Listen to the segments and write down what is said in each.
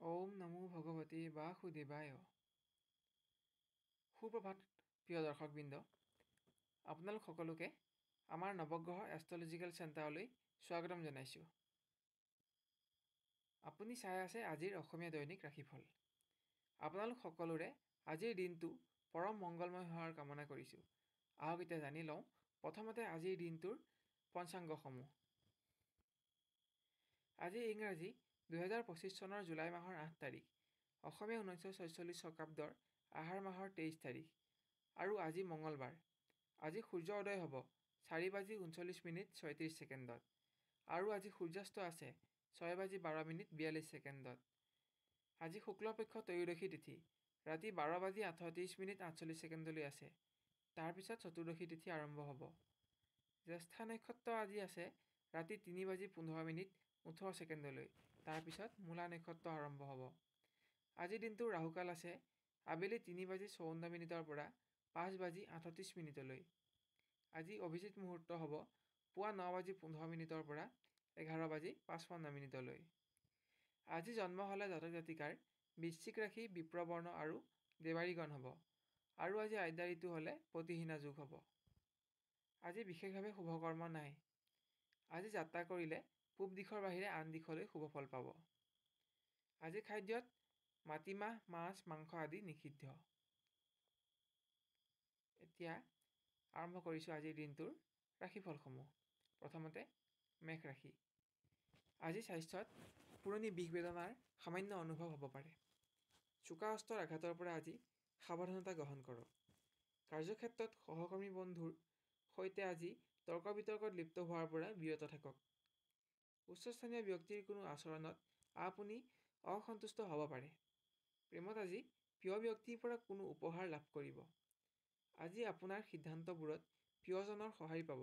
ওম নমো ভগৱতী বাসুদেৱায়। সুপ্ৰভাত প্ৰিয় দৰ্শকবৃন্দ, আপোনালোক সকলোকে আমাৰ নৱগ্ৰহ এষ্ট্ৰলজিকেল চেণ্টাৰলৈ স্বাগতম জনাইছোঁ। আপুনি চাই আছে আজিৰ অসমীয়া দৈনিক ৰাশিফল। আপোনালোক সকলোৰে আজিৰ দিনটো পৰম মংগলময় হোৱাৰ কামনা কৰিছোঁ। আহক এতিয়া জানি লওঁ প্ৰথমতে আজিৰ দিনটোৰ পঞ্চাংগসমূহ। আজি ইংৰাজী 2025 চনৰ জুলাই মাহৰ 8 তাৰিখ, অসমীয়া 1946 শকাব্দৰ আহাৰ মাহৰ 23 তাৰিখ আৰু আজি মঙলবাৰ। আজি সূৰ্য উদয় হ'ব 4:39:36 আৰু আজি সূৰ্যাস্ত আছে 6:12:42। আজি শুক্লপক্ষ ত্ৰয়োদশী তিথি ৰাতি 12:38:48 আছে। তাৰপিছত চতুৰ্দশী তিথি আৰম্ভ হ'ব। জ্যেষ্ঠা নক্ষত্ৰ আজি আছে ৰাতি 3:15:18। তাৰপিছত মূলা নক্ষত্ৰ আৰম্ভ হ'ব। আজিৰ দিনটো ৰাহুকাল আছে আবেলি 3:54 পৰা 5:38। আজি অভিজিত মুহূৰ্ত হ'ব পুৱা 9:15 পৰা 11:55। আজি জন্ম হ'লে জাতক জাতিকাৰ বৃশ্চিক ৰাশি, বিপ্ৰবৰ্ণ আৰু দেৱাৰীগণ হ'ব আৰু আজি আদ্যা ঋতু হ'লে প্ৰতিহীনা যোগ হ'ব। আজি বিশেষভাৱে শুভকৰ্ম নাই। আজি যাত্ৰা কৰিলে পূব দিশৰ বাহিৰে আন দিশলৈ শুভ ফল পাব। আজি খাদ্যত মাটিমাহ, মাছ, মাংস আদি নিষিদ্ধ। এতিয়া আৰম্ভ কৰিছোঁ আজিৰ দিনটোৰ ৰাশিফলসমূহ। প্ৰথমতে মেষ ৰাশি। আজি স্বাস্থ্যত পুৰণি বিষ বেদনাৰ সামান্য অনুভৱ হ'ব পাৰে। চোকা অস্ত্ৰৰ আঘাতৰ পৰা আজি সাৱধানতা গ্ৰহণ কৰক। কাৰ্যক্ষেত্ৰত সহকৰ্মী বন্ধুৰ সৈতে আজি তৰ্ক বিতৰ্কত লিপ্ত হোৱাৰ পৰা বিৰত থাকক। উচ্চস্থানীয় ব্যক্তিৰ কোনো আচৰণত আপুনি অসন্তুষ্ট হ'ব পাৰে। প্ৰেমত আজি প্ৰিয় ব্যক্তিৰ পৰা কোনো উপহাৰ লাভ কৰিব। আজি আপোনাৰ সিদ্ধান্তবোৰত প্ৰিয়জনৰ সঁহাৰি পাব।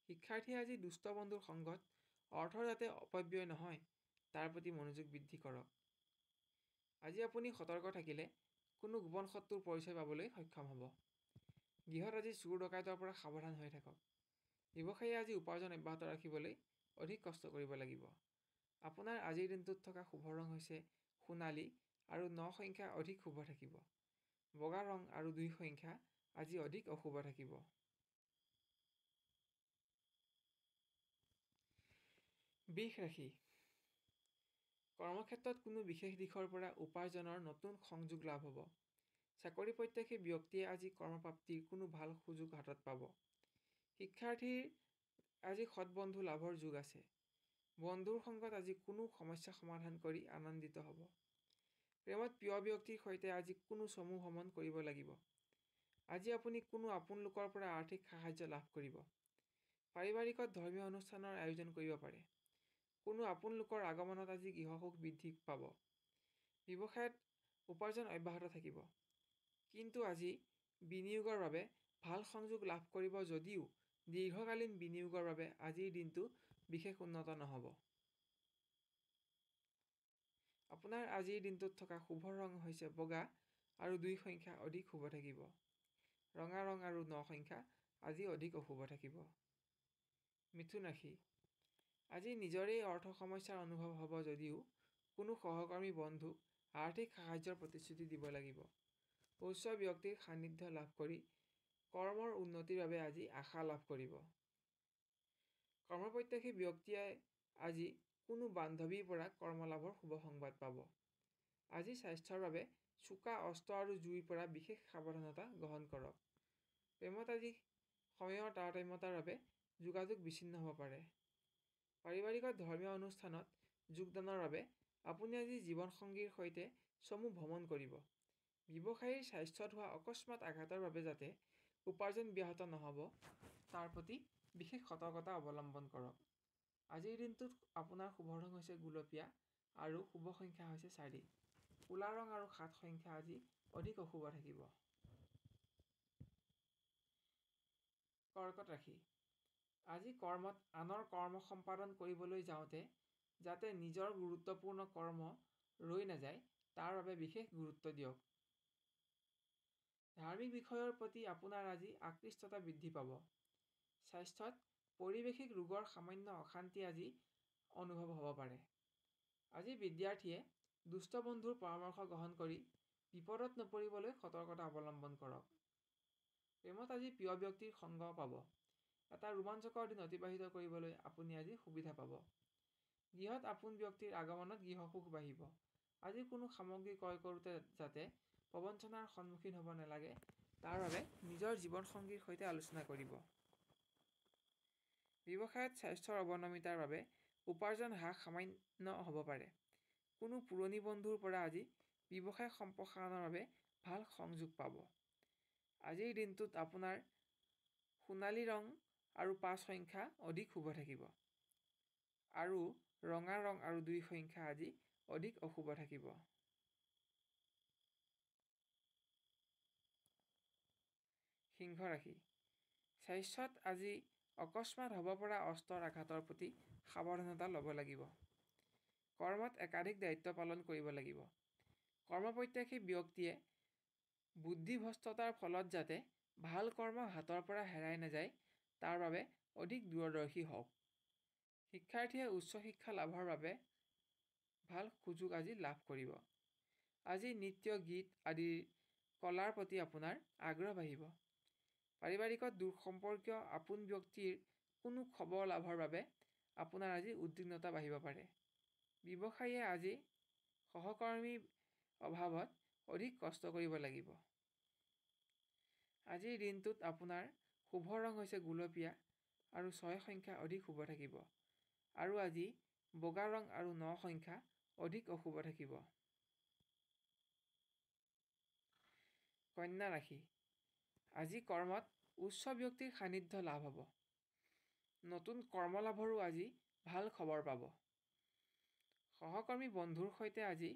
শিক্ষাৰ্থীয়ে আজি দুষ্ট বন্ধুৰ সংগত অৰ্থৰ যাতে অপব্যয় নহয় তাৰ প্ৰতি মনোযোগ বৃদ্ধি কৰক। আজি আপুনি সতৰ্ক থাকিলে কোনো গোপন শত্ৰুৰ পৰিচয় পাবলৈ সক্ষম হ'ব। গৃহত আজি চোৰ ডকাইতৰ পৰা সাৱধান হৈ থাকক। ব্যৱসায়ীয়ে আজি উপাৰ্জন অব্যাহত ৰাখিবলৈ অধিক কষ্ট কৰিব লাগিব। আপোনাৰ আজিৰ দিনটোত থকা শুভ ৰং হৈছে সোণালী আৰু 9 সংখ্যা অধিক শুভ থাকিব। বগা ৰং আৰু 2 সংখ্যা আজি অধিক অশুভ থাকিব। বৃষ ৰাশি। কৰ্মক্ষেত্ৰত কোনো বিশেষ দিশৰ পৰা উপাৰ্জনৰ নতুন সংযোগ লাভ হ'ব। চাকৰি প্ৰত্যাশী ব্যক্তিয়ে আজি কৰ্মপ্ৰাপ্তিৰ কোনো ভাল সুযোগ হাতত পাব। শিক্ষাৰ্থীৰ আজি সৎবন্ধু লাভৰ যোগ আছে। বন্ধুৰ সংগত আজি কোনো সমস্যা সমাধান কৰি আনন্দিত হ'ব। প্ৰেমত প্ৰিয় ব্যক্তিৰ সৈতে আজি কোনো চমু ভ্ৰমণ কৰিব লাগিব। আজি আপুনি কোনো আপোন লোকৰ পৰা আৰ্থিক সাহায্য লাভ কৰিব। পাৰিবাৰিকত ধৰ্মীয় অনুষ্ঠানৰ আয়োজন কৰিব পাৰে। কোনো আপোন লোকৰ আগমনত আজি গৃহসুখ বৃদ্ধি পাব। ব্যৱসায়ত উপাৰ্জন অব্যাহত থাকিব। কিন্তু আজি বিনিয়োগৰ বাবে ভাল সংযোগ লাভ কৰিব যদিও দীৰ্ঘকালীন বিনিয়োগৰ বাবে আজিৰ দিনটো বিশেষ উন্নত নহ'ব। আপোনাৰ আজিৰ দিনটোত থকা শুভ ৰং হৈছে বগা আৰু 2 সংখ্যা অধিক শুভ থাকিব। ৰঙা ৰং আৰু 9 সংখ্যা আজি অধিক অশুভ থাকিব। মিথুন ৰাশি। আজি নিজৰেই অৰ্থ সমস্যাৰ অনুভৱ হ'ব যদিও কোনো সহকৰ্মী বন্ধুক আৰ্থিক সাহায্যৰ প্ৰতিশ্ৰুতি দিব লাগিব। উচ্চ ব্যক্তিৰ সান্নিধ্য লাভ কৰি কৰ্মৰ উন্নতিৰ বাবে আজি আশা লাভ কৰিব। কৰ্মপ্ৰত্যাশী ব্যক্তিয়ে আজি কোনো বান্ধৱীৰ পৰা কৰ্মলাভৰ শুভ সংবাদ পাব। আজি স্বাস্থ্যৰ বাবে চোকা অস্ত্ৰ আৰু জুইৰ পৰা বিশেষ সাৱধানতা গ্ৰহণ কৰক। প্ৰেমত আজি সময়ৰ তাৰতম্যতাৰ বাবে যোগাযোগ বিচ্ছিন্ন হ'ব পাৰে। পাৰিবাৰিকত ধৰ্মীয় অনুষ্ঠানত যোগদানৰ বাবে আপুনি আজি জীৱনসংগীৰ সৈতে চমু ভ্ৰমণ কৰিব। ব্যৱসায়ীৰ স্বাস্থ্যত হোৱা অকস্মাত আঘাতৰ বাবে যাতে উপাৰ্জন ব্যাহত নহ'ব তাৰ প্ৰতি বিশেষ সতৰ্কতা অৱলম্বন কৰক। আজিৰ দিনটোত আপোনাৰ শুভ ৰং হৈছে গুলপীয়া আৰু শুভ সংখ্যা হৈছে 4। ক'লা ৰং আৰু 7 সংখ্যা আজি অধিক অশুভ থাকিব। কৰ্কট ৰাশি। আজি কৰ্মত আনৰ কৰ্ম সম্পাদন কৰিবলৈ যাওঁতে যাতে নিজৰ গুৰুত্বপূৰ্ণ কৰ্ম ৰৈ নাযায় তাৰ বাবে বিশেষ গুৰুত্ব দিয়ক। ধাৰ্মিক বিষয়ৰ প্ৰতি আপোনাৰ আজি আকৃষ্টতা বৃদ্ধি পাব। স্বাস্থ্যত পাৰিৱেশিক ৰোগৰ সামান্য অশান্তি আজি অনুভৱ হ'ব পাৰে। আজি বিদ্যাৰ্থীয়ে দুষ্ট বন্ধুৰ পৰামৰ্শ গ্ৰহণ কৰি বিপদত নপৰিবলৈ সতৰ্কতা অৱলম্বন কৰক। প্ৰেমত আজি প্ৰিয় ব্যক্তিৰ সংগ পাব। এটা ৰোমাঞ্চকৰ দিন অতিবাহিত কৰিবলৈ আপুনি আজি সুবিধা পাব। গৃহত আপোন ব্যক্তিৰ আগমনত গৃহসুখ বাঢ়িব। আজি কোনো সামগ্ৰী ক্ৰয় কৰোঁতে যাতে প্ৰবঞ্চনাৰ সন্মুখীন হ'ব নালাগে, তাৰ বাবে নিজৰ জীৱনসংগীৰ সৈতে আলোচনা কৰিব। ব্যৱসায়ত স্বাস্থ্যৰ অৱনমিতাৰ বাবে উপাৰ্জন হ্ৰাস সামান্য হ'ব পাৰে। কোনো পুৰণি বন্ধুৰ পৰা আজি ব্যৱসায় সম্প্ৰসাৰণৰ বাবে ভাল সংযোগ পাব। আজিৰ দিনটোত আপোনাৰ সোণালী ৰং আৰু 5 সংখ্যা অধিক শুভ থাকিব। আৰু ৰঙা ৰং আৰু 2 সংখ্যা আজি অধিক অশুভ থাকিব। সিংহ ৰাশি। স্বাস্থ্যত আজি অকস্মাত হ'ব পৰা অস্ত্ৰৰ আঘাতৰ প্ৰতি সাৱধানতা ল'ব লাগিব। কৰ্মত একাধিক দায়িত্ব পালন কৰিব লাগিব। কৰ্মপ্ৰত্যাশী ব্যক্তিয়ে বুদ্ধিভ্ৰষ্টতাৰ ফলত যাতে ভাল কৰ্ম হাতৰ পৰা হেৰাই নাযায়, তাৰ বাবে অধিক দূৰদৰ্শী হওক। শিক্ষাৰ্থীয়ে উচ্চ শিক্ষা লাভৰ বাবে ভাল সুযোগ আজি লাভ কৰিব। আজি নৃত্য, গীত আদিৰ কলাৰ প্ৰতি আপোনাৰ আগ্ৰহ বাঢ়িব। পাৰিবাৰিকত দূৰ সম্পৰ্কীয় আপোন ব্যক্তিৰ কোনো খবৰ লাভৰ বাবে আপোনাৰ আজি উদ্বিগ্নতা বাঢ়িব পাৰে। ব্যৱসায়ীয়ে আজি সহকৰ্মীৰ অভাৱত অধিক কষ্ট কৰিব লাগিব। আজিৰ দিনটোত আপোনাৰ শুভ ৰং হৈছে গুলপীয়া আৰু 6 সংখ্যা অধিক শুভ থাকিব। আৰু আজি বগা ৰং আৰু 9 সংখ্যা অধিক অশুভ থাকিব। কন্যা ৰাশি। আজি কৰ্মত উচ্চ ব্যক্তিৰ সান্নিধ্য লাভ হ'ব। নতুন কৰ্মলাভৰো আজি ভাল খবৰ পাব। সহকৰ্মী বন্ধুৰ সৈতে আজি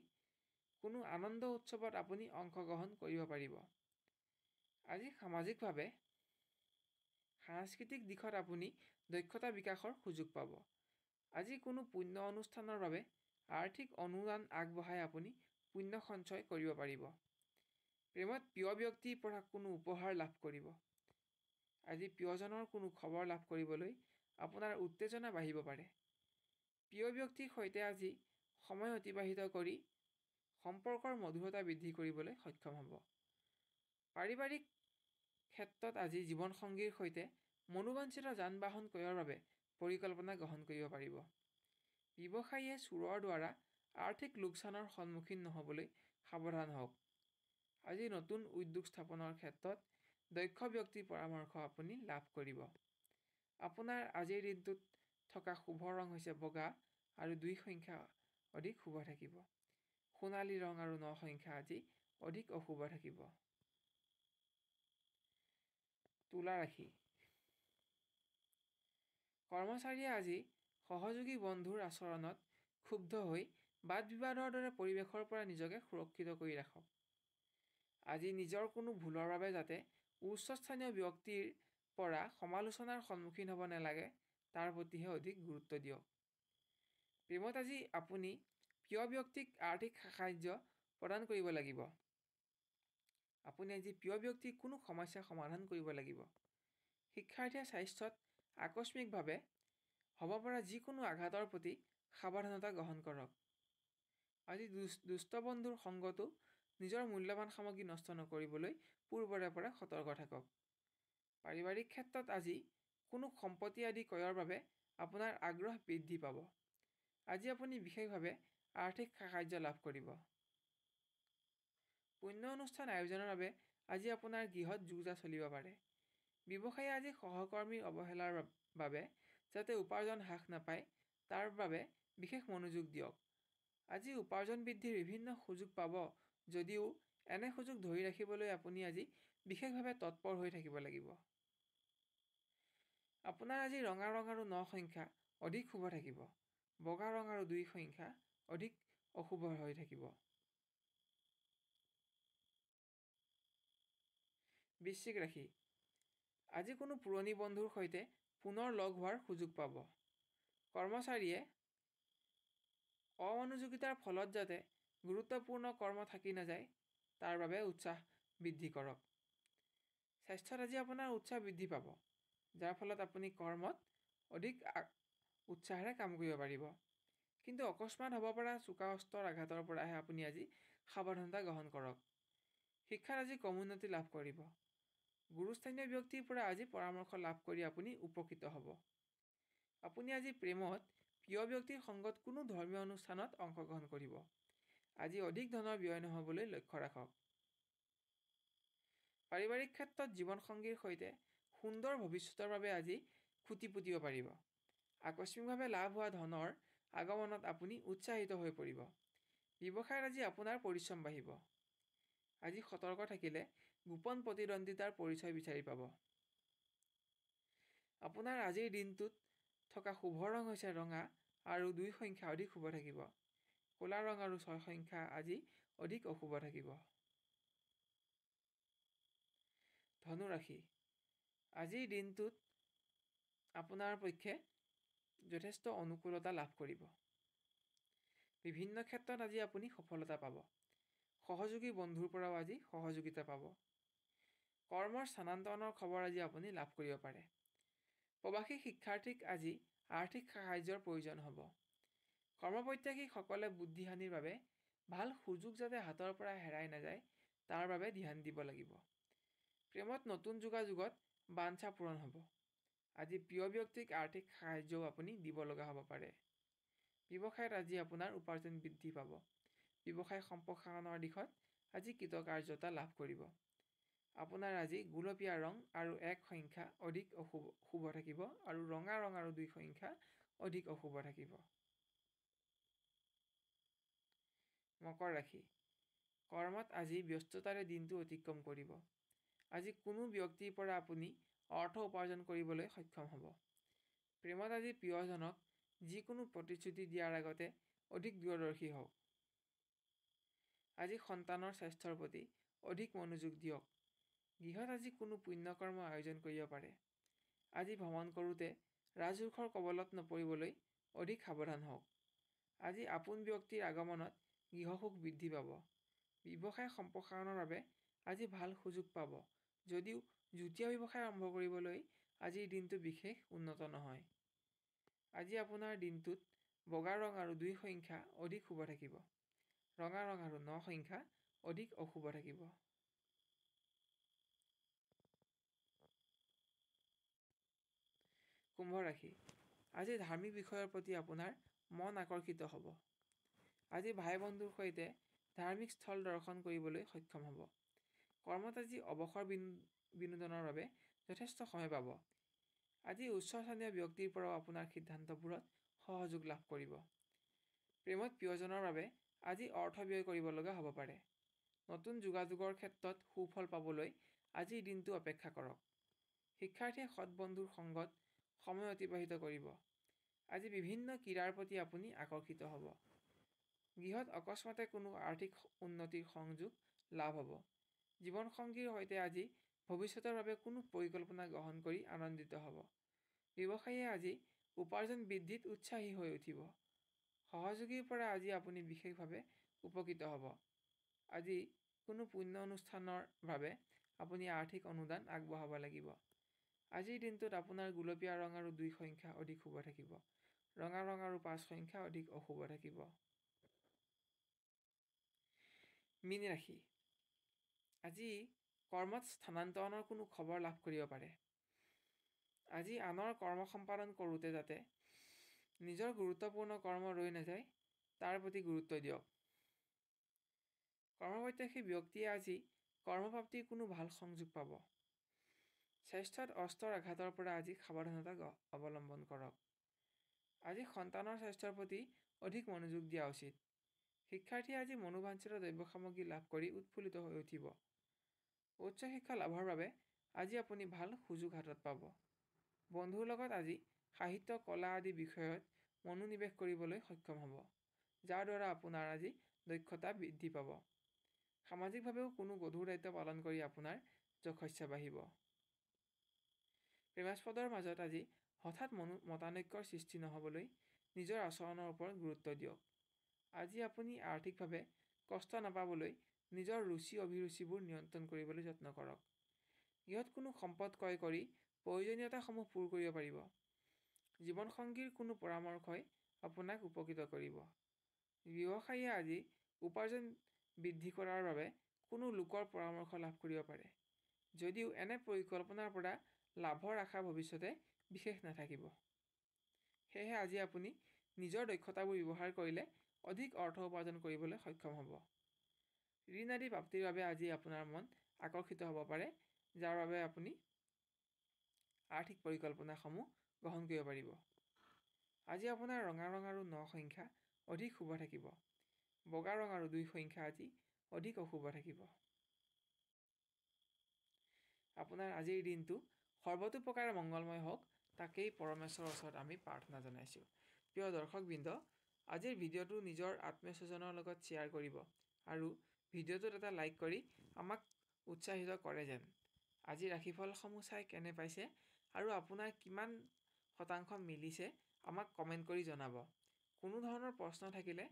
কোনো আনন্দ উৎসৱত আপুনি অংশগ্ৰহণ কৰিব পাৰিব। আজি সামাজিকভাৱে সাংস্কৃতিক দিশত আপুনি দক্ষতা বিকাশৰ সুযোগ পাব। আজি কোনো পুণ্য অনুষ্ঠানৰ বাবে আৰ্থিক অনুদান আগবঢ়াই আপুনি পুণ্য সঞ্চয় কৰিব পাৰিব। প্ৰেমত প্ৰিয় ব্যক্তিৰ পৰা কোনো উপহাৰ লাভ কৰিব। আজি প্ৰিয়জনৰ কোনো খবৰ লাভ কৰিবলৈ আপোনাৰ উত্তেজনা বাঢ়িব পাৰে। প্ৰিয় ব্যক্তিৰ সৈতে আজি সময় অতিবাহিত কৰি সম্পৰ্কৰ মধুৰতা বৃদ্ধি কৰিবলৈ সক্ষম হ'ব। পাৰিবাৰিক ক্ষেত্ৰত আজি জীৱনসংগীৰ সৈতে মনোবাঞ্ছিত যান বাহন ক্ৰয়ৰ বাবে পৰিকল্পনা গ্ৰহণ কৰিব পাৰিব। ব্যৱসায়ীয়ে চোৰৰ দ্বাৰা আৰ্থিক লোকচানৰ সন্মুখীন নহ'বলৈ সাৱধান হওক। আজি নতুন উদ্যোগ স্থাপনৰ ক্ষেত্ৰত দক্ষ ব্যক্তিৰ পৰামৰ্শ আপুনি লাভ কৰিব। আপোনাৰ আজিৰ দিনটোত থকা শুভ ৰং হৈছে বগা আৰু 2 সংখ্যা অধিক শুভ থাকিব। সোণালী ৰং আৰু 9 সংখ্যা আজি অধিক অশুভ থাকিব। তুলা ৰাশি। কৰ্মচাৰীয়ে আজি সহযোগী বন্ধুৰ আচৰণত ক্ষুব্ধ হৈ বাদ বিবাদৰ দৰে পৰিৱেশৰ পৰা নিজকে সুৰক্ষিত কৰি ৰাখক। আজি নিজৰ কোনো ভুলৰ বাবে যাতে উচ্চস্থানীয় ব্যক্তিৰ পৰা সমালোচনাৰ সন্মুখীন হ'ব নালাগে, তাৰ প্ৰতিহে অধিক গুৰুত্ব দিয়ক। প্ৰেমত আজি আপুনি প্ৰিয় ব্যক্তিক আৰ্থিক সাহায্য প্ৰদান কৰিব লাগিব। আপুনি আজি প্ৰিয় ব্যক্তিৰ কোনো সমস্যা সমাধান কৰিব লাগিব। শিক্ষাৰ্থীয়ে স্বাস্থ্যত আকস্মিকভাৱে হ'ব পৰা যিকোনো আঘাতৰ প্ৰতি সাৱধানতা গ্ৰহণ কৰক। আজি দুষ্ট বন্ধুৰ সংগতো নিজৰ মূল্যৱান সামগ্ৰী নষ্ট নকৰিবলৈ পূৰ্বৰে পৰা সতৰ্ক থাকক। পাৰিবাৰিক ক্ষেত্ৰত আজি কোনো সম্পত্তি আদি ক্ৰয়ৰ বাবে আপোনাৰ আগ্ৰহ বৃদ্ধি পাব। আজি আপুনি বিশেষভাৱে আৰ্থিক সাহায্য লাভ কৰিব। পুণ্য অনুষ্ঠান আয়োজনৰ বাবে আজি আপোনাৰ গৃহত যো-জা চলিব পাৰে। ব্যৱসায়ীয়ে আজি সহকৰ্মীৰ অৱহেলাৰ বাবে যাতে উপাৰ্জন হ্ৰাস নাপায়, তাৰ বাবে বিশেষ মনোযোগ দিয়ক। আজি উপাৰ্জন বৃদ্ধিৰ বিভিন্ন সুযোগ পাব যদিও এনে সুযোগ ধৰি ৰাখিবলৈ আপুনি আজি বিশেষভাৱে তৎপৰ হৈ থাকিব লাগিব। আপোনাৰ আজি ৰঙা ৰং আৰু 9 সংখ্যা অধিক শুভ থাকিব। বগা ৰং আৰু 2 সংখ্যা অধিক অশুভ হৈ থাকিব। বৃশ্চিক ৰাশি। আজি কোনো পুৰণি বন্ধুৰ সৈতে পুনৰ লগ হোৱাৰ সুযোগ পাব। কৰ্মচাৰীয়ে অমনোযোগিতাৰ ফলত যাতে গুৰুত্বপূৰ্ণ কৰ্ম থাকি নাযায়, তাৰ বাবে উৎসাহ বৃদ্ধি কৰক। স্বাস্থ্যত আজি আপোনাৰ উৎসাহ বৃদ্ধি পাব, যাৰ ফলত আপুনি কৰ্মত অধিক উৎসাহেৰে কাম কৰিব পাৰিব। কিন্তু অকস্মাত হ'ব পৰা চোকা অস্ত্ৰৰ আঘাতৰ পৰাহে আপুনি আজি সাৱধানতা গ্ৰহণ কৰক। শিক্ষাত আজি কমোন্নতি লাভ কৰিব। গুৰুস্থানীয় ব্যক্তিৰ পৰা আজি পৰামৰ্শ লাভ কৰি আপুনি উপকৃত হ'ব। আপুনি আজি প্ৰেমত প্ৰিয় ব্যক্তিৰ সংগত কোনো ধৰ্মীয় অনুষ্ঠানত অংশগ্ৰহণ কৰিব। আজি অধিক ধনৰ ব্যয় নহ'বলৈ লক্ষ্য ৰাখক। পাৰিবাৰিক ক্ষেত্ৰত জীৱনসংগীৰ সৈতে সুন্দৰ ভৱিষ্যতৰ বাবে আজি খুঁটি পুতিব পাৰিব। আকস্মিকভাৱে লাভ হোৱা ধনৰ আগমনত আপুনি উৎসাহিত হৈ পৰিব। ব্যৱসায়ত আজি আপোনাৰ পৰিশ্ৰম বাঢ়িব। আজি সতৰ্ক থাকিলে গোপন প্ৰতিদ্বন্দ্বিতাৰ পৰিচয় বিচাৰি পাব। আপোনাৰ আজিৰ দিনটোত থকা শুভ ৰং হৈছে ৰঙা আৰু 2 সংখ্যা অধিক শুভ থাকিব। ক'লা ৰং আৰু 6 সংখ্যা আজি অধিক অশুভ থাকিব। ধনু ৰাশি। আজিৰ দিনটোত আপোনাৰ পক্ষে যথেষ্ট অনুকূলতা লাভ কৰিব। বিভিন্ন ক্ষেত্ৰত আজি আপুনি সফলতা পাব। সহযোগী বন্ধুৰ পৰাও আজি সহযোগিতা পাব। কৰ্মৰ স্থানান্তৰণৰ খবৰ আজি আপুনি লাভ কৰিব পাৰে। প্ৰৱাসী শিক্ষাৰ্থীক আজি আৰ্থিক সাহায্যৰ প্ৰয়োজন হ'ব। কৰ্মপ্ৰত্যাশীসকলে বুদ্ধিহানিৰ বাবে ভাল সুযোগ যাতে হাতৰ পৰা হেৰাই নাযায় তাৰ বাবে ধ্যান দিব লাগিব। প্ৰেমত নতুন যোগাযোগত বাঞ্ছা পূৰণ হ'ব। আজি প্ৰিয় ব্যক্তিক আৰ্থিক সাহায্যও আপুনি দিব লগা হ'ব পাৰে। ব্যৱসায়ত আজি আপোনাৰ উপাৰ্জন বৃদ্ধি পাব। ব্যৱসায় সম্প্ৰসাৰণৰ দিশত আজি কৃতকাৰ্যতা লাভ কৰিব। আপোনাৰ আজি গুলপীয়া ৰং আৰু 1 সংখ্যা অধিক শুভ থাকিব আৰু ৰঙা ৰং আৰু 2 সংখ্যা অধিক অশুভ থাকিব। মকৰ ৰাশি। কৰ্মত আজি ব্যস্ততাৰে দিনটো অতিক্ৰম কৰিব। আজি কোনো ব্যক্তিৰ পৰা আপুনি অৰ্থ উপাৰ্জন কৰিবলৈ সক্ষম হ'ব। প্ৰেমত আজি প্ৰিয়জনক যিকোনো প্ৰতিশ্ৰুতি দিয়াৰ আগতে অধিক দূৰদৰ্শী হওক। আজি সন্তানৰ স্বাস্থ্যৰ প্ৰতি অধিক মনোযোগ দিয়ক। গৃহত আজি কোনো পুণ্যকৰ্ম আয়োজন কৰিব পাৰে। আজি ভ্ৰমণ কৰোঁতে ৰাজহুকৰ কবলত নপৰিবলৈ অধিক সাৱধান হওক। আজি আপোন ব্যক্তিৰ আগমনত গৃহসুখ বৃদ্ধি পাব। ব্যৱসায় সম্প্ৰসাৰণৰ বাবে আজি ভাল সুযোগ পাব যদিও যুটীয়া ব্যৱসায় আৰম্ভ কৰিবলৈ আজিৰ দিনটো বিশেষ উন্নত নহয়। আজি আপোনাৰ দিনটোত বগা ৰং আৰু 2 সংখ্যা অধিক শুভ থাকিব। ৰঙা ৰং আৰু 9 সংখ্যা অধিক অশুভ থাকিব। কুম্ভ ৰাশি। আজি ধাৰ্মিক বিষয়ৰ প্ৰতি আপোনাৰ মন আকৰ্ষিত হ'ব। আজি ভাই বন্ধুৰ সৈতে ধাৰ্মিক স্থল দৰ্শন কৰিবলৈ সক্ষম হ'ব। কৰ্মত আজি অৱসৰ বিনোদনৰ বাবে যথেষ্ট সময় পাব। আজি উচ্চস্থানীয় ব্যক্তিৰ পৰাও আপোনাৰ সিদ্ধান্তবোৰত সহযোগ লাভ কৰিব। প্ৰেমত প্ৰিয়জনৰ বাবে আজি অৰ্থ ব্যয় কৰিব লগা হ'ব পাৰে। নতুন যোগাযোগৰ ক্ষেত্ৰত সুফল পাবলৈ আজিৰ দিনটো অপেক্ষা কৰক। শিক্ষাৰ্থীয়ে সৎ বন্ধুৰ সংগত সময় অতিবাহিত কৰিব। আজি বিভিন্ন ক্ৰীড়াৰ প্ৰতি আপুনি আকৰ্ষিত হ'ব। গৃহত অকস্মাতে কোনো আৰ্থিক উন্নতিৰ সংযোগ লাভ হ'ব। জীৱনসংগীৰ সৈতে আজি ভৱিষ্যতৰ বাবে কোনো পৰিকল্পনা গ্ৰহণ কৰি আনন্দিত হ'ব। ব্যৱসায়ীয়ে আজি উপাৰ্জন বৃদ্ধিত উৎসাহী হৈ উঠিব। সহযোগীৰ পৰা আজি আপুনি বিশেষভাৱে উপকৃত হ'ব। আজি কোনো পুণ্য অনুষ্ঠানৰ বাবে আপুনি আৰ্থিক অনুদান আগবঢ়াব লাগিব। আজিৰ দিনটোত আপোনাৰ গুলপীয়া ৰং আৰু 2 সংখ্যা অধিক শুভ থাকিব। ৰঙা ৰং আৰু 5 সংখ্যা অধিক অশুভ থাকিব। মীন ৰাশি। আজি কৰ্মত স্থানান্তৰণৰ কোনো খবৰ লাভ কৰিব পাৰে। আজি আনৰ কৰ্ম সম্পাদন কৰোঁতে যাতে নিজৰ গুৰুত্বপূৰ্ণ কৰ্ম ৰৈ নাযায় তাৰ প্ৰতি গুৰুত্ব দিয়ক। কৰ্মপ্ৰত্যাশী ব্যক্তিয়ে আজি কৰ্মপ্ৰাপ্তিৰ কোনো ভাল সংযোগ পাব। স্বাস্থ্যত অস্ত্ৰৰ আঘাতৰ পৰা আজি সাৱধানতা অৱলম্বন কৰক। আজি সন্তানৰ স্বাস্থ্যৰ প্ৰতি অধিক মনোযোগ দিয়া উচিত। শিক্ষাৰ্থীয়ে আজি মনোবাঞ্ছিত দ্ৰব্য সামগ্ৰী লাভ কৰি উৎফুল্লিত হৈ উঠিব। উচ্চ শিক্ষা লাভৰ বাবে আজি আপুনি ভাল সুযোগ হাতত পাব। বন্ধুৰ লগত আজি সাহিত্য কলা আদি বিষয়ত মনোনিৱেশ কৰিবলৈ সক্ষম হ'ব, যাৰ দ্বাৰা আপোনাৰ আজি দক্ষতা বৃদ্ধি পাব। সামাজিকভাৱেও কোনো গধুৰ দায়িত্ব পালন কৰি আপোনাৰ যশস্যা বাঢ়িব। প্ৰেমাস্পদৰ মাজত আজি হঠাৎ মতানৈক্যৰ সৃষ্টি নহ'বলৈ নিজৰ আচৰণৰ ওপৰত গুৰুত্ব দিয়ক। আজি আপুনি আৰ্থিকভাৱে কষ্ট নাপাবলৈ নিজৰ ৰুচি অভিৰুচিবোৰ নিয়ন্ত্ৰণ কৰিবলৈ যত্ন কৰক। গৃহত কোনো সম্পদ ক্ৰয় কৰি প্ৰয়োজনীয়তাসমূহ পূৰ কৰিব পাৰিব। জীৱনসংগীৰ কোনো পৰামৰ্শই আপোনাক উপকৃত কৰিব। ব্যৱসায়ীয়ে আজি উপাৰ্জন বৃদ্ধি কৰাৰ বাবে কোনো লোকৰ পৰামৰ্শ লাভ কৰিব পাৰে, যদিও এনে পৰিকল্পনাৰ পৰা লাভৰ আশা ভৱিষ্যতে বিশেষ নাথাকিব। সেয়েহে আজি আপুনি নিজৰ দক্ষতাবোৰ ব্যৱহাৰ কৰিলে অধিক অৰ্থ উপাৰ্জন কৰিবলৈ সক্ষম হ'ব। ঋণ আদি প্ৰাপ্তিৰ বাবে আজি আপোনাৰ মন আকৰ্ষিত হ'ব পাৰে, যাৰ বাবে আপুনি আৰ্থিক পৰিকল্পনাসমূহ গ্ৰহণ কৰিব পাৰিব। আজি আপোনাৰ ৰঙা ৰং আৰু 9 সংখ্যা অধিক শুভ থাকিব। বগা ৰং আৰু 2 সংখ্যা আজি অধিক অশুভ থাকিব। আপোনাৰ আজিৰ দিনটো সৰ্বতোপ্ৰকাৰে মংগলময় হওক, তাকেই পৰমেশ্বৰৰ ওচৰত আমি প্ৰাৰ্থনা জনাইছোঁ। প্ৰিয় দৰ্শকবৃন্দ, আজিৰ ভিডিঅ'টো নিজৰ আত্মীয় স্বজনৰ লগত শ্বেয়াৰ কৰিব আৰু ভিডিঅ'টোত এটা লাইক কৰি আমাক উৎসাহিত কৰে যেন। আজি ৰাশিফলসমূহ চাই কেনে পাইছে আৰু আপোনাৰ কিমান শতাংশ মিলিছে আমাক কমেণ্ট কৰি জনাব। কোনো ধৰণৰ প্ৰশ্ন থাকিলে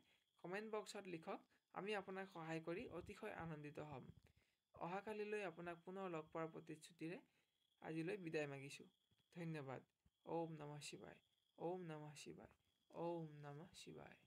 কমেণ্ট বক্সত লিখক, আমি আপোনাক সহায় কৰি অতিশয় আনন্দিত হ'ম। অহাকালিলৈ আপোনাক পুনৰ লগ পোৱাৰ প্ৰতিশ্ৰুতিৰে আজিলৈ বিদায় মাগিছোঁ। ধন্যবাদ। ওম নমঃ শিৱায়। ওম নমঃ শিৱায়। ওম নমঃ শিৱায়।